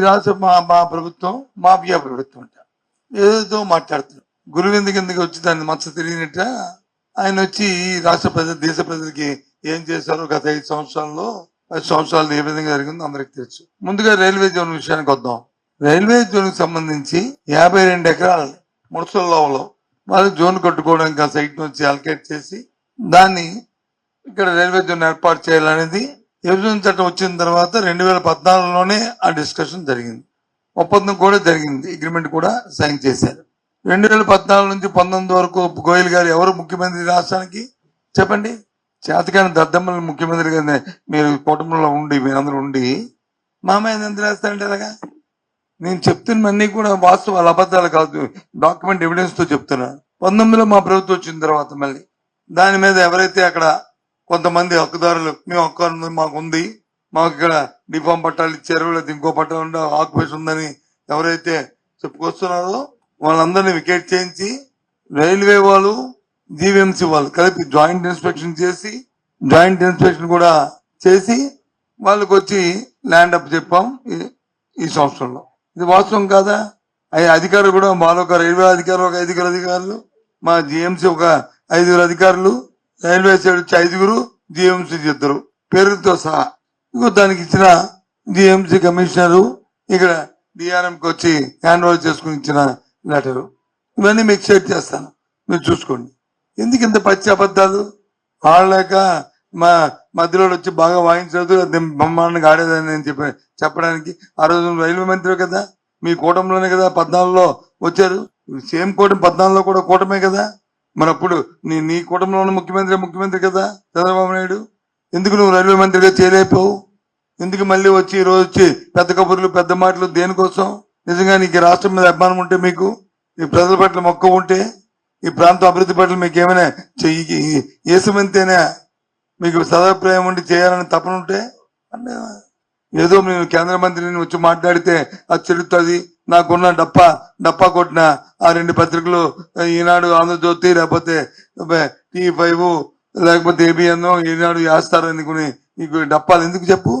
రాష్ట్ర మా ప్రభుత్వం మాఫియా ప్రభుత్వం అంట. ఏదో మాట్లాడుతున్నారు. గురువింద కిందకి వచ్చి దాన్ని మచ్చ తెలియనట్ట ఆయన వచ్చి రాష్ట్ర ప్రజలు దేశ ప్రజలకి ఏం చేశారో గత 5 సంవత్సరాల్లో 10 సంవత్సరాలు ఏ విధంగా జరిగిందో అందరికి తెలుసు. ముందుగా రైల్వే జోన్ విషయానికి వద్దాం. రైల్వే జోన్ కి సంబంధించి 52 ఎకరాలు ముడసల్లో వాళ్ళు జోన్ కట్టుకోవడానికి ఆ సైట్ నుంచి అలకేట్ చేసి దాన్ని ఇక్కడ రైల్వే జోన్ ఏర్పాటు చేయాలనేది విభజన చట్టం వచ్చిన తర్వాత 2014లోనే ఆ డిస్కషన్ జరిగింది. ఒప్పందం కూడా జరిగింది, అగ్రిమెంట్ కూడా సైన్ చేశారు. 2014 నుంచి 19 వరకు గోయల్ గారు ఎవరు ముఖ్యమంత్రి రాష్ట్రానికి చెప్పండి? చేతకాని దద్దమ్మలు ముఖ్యమంత్రి గారిని మీరు కుటుంబంలో ఉండి మీరందరూ ఉండి మామయ్య ఎంత రాస్తారంటే అలాగా. నేను చెప్తున్నవన్నీ కూడా వాస్తవాలు అబద్ధాలు కాదు, డాక్యుమెంట్ ఎవిడెన్స్ తో చెప్తున్నా. 19లో మా ప్రభుత్వం వచ్చిన తర్వాత మళ్ళీ దాని మీద ఎవరైతే అక్కడ కొంతమంది హక్కుదారులు మేము హక్కు మాకు ఉంది, మాకు ఇక్కడ డిఫామ్ పట్టాలు ఇచ్చారు, లేదా ఇంకో పట్టాలు ఉండే ఆక్యుపేషన్ ఉందని ఎవరైతే చెప్పుకొస్తున్నారో వాళ్ళందరినీ వికెట్ చేయించి రైల్వే వాళ్ళు జీవీఎంసీ వాళ్ళు కలిపి జాయింట్ ఇన్స్పెక్షన్ చేసి కూడా చేసి వాళ్ళకి వచ్చి ల్యాండ్ అప్ చెప్పాం ఈ సంవత్సరంలో. ఇది వాస్తవం కాదా? అధికారులు కూడా మాలో ఒక రైల్వే అధికారులు ఒక 5 అధికారులు, మా జిఎంసీ ఒక 5 అధికారులు, రైల్వే సైడ్ వచ్చి 5 జిఎంసీ 2 పేరుతో సహా. ఇంకో దానికి ఇచ్చిన జిఎంసీ కమిషనరు ఇక్కడ డిఆర్ఎంకి వచ్చి హ్యాండ్ ఓవర్ చేసుకుని ఇచ్చిన లెటరు. ఇవన్నీ మీకు షేర్ చేస్తాను, మీరు చూసుకోండి. ఎందుకు ఇంత పచ్చి అబద్ధాలు ఆడలేక మా మధ్యలో వచ్చి బాగా వాయించదు బ్రహ్మాండంగా ఆడేదని నేను చెప్పడానికి. ఆ రోజు రైల్వే మంత్రి కదా, మీ కూటమిలోనే కదా 14లో వచ్చారు. సేమ్ కూటమి 14లో కూడా కూటమే కదా. మరి అప్పుడు నీ కూటమిలోని ముఖ్యమంత్రి కదా చంద్రబాబు నాయుడు. ఎందుకు నువ్వు రైల్వే మంత్రిగా చేయలేకపోవు? ఎందుకు మళ్ళీ వచ్చి ఈ రోజు వచ్చి పెద్ద కబుర్లు పెద్ద మాటలు దేనికోసం? నిజంగా నీకు రాష్ట్రం మీద అభిమానం ఉంటే, మీకు ఈ ప్రజల పట్ల మొక్క ఉంటే, ఈ ప్రాంత అభివృద్ధి పట్ల మీకు ఏమైనా ఏసుమంతేనా మీకు సదాభిప్రాయం ఉండి చేయాలని తపన ఉంటే అంటే ఏదో నేను కేంద్ర మంత్రిని వచ్చి మాట్లాడితే అది చెల్లుతుంది. నాకున్న డప్పా కొట్టిన ఆ 2 పత్రికలు ఈనాడు, ఆంధ్రజ్యోతి, లేకపోతే T5 లేకపోతే ABN ఈనాడు వేస్తారనుకుని నీకు డప్పాలు ఎందుకు చెప్పు?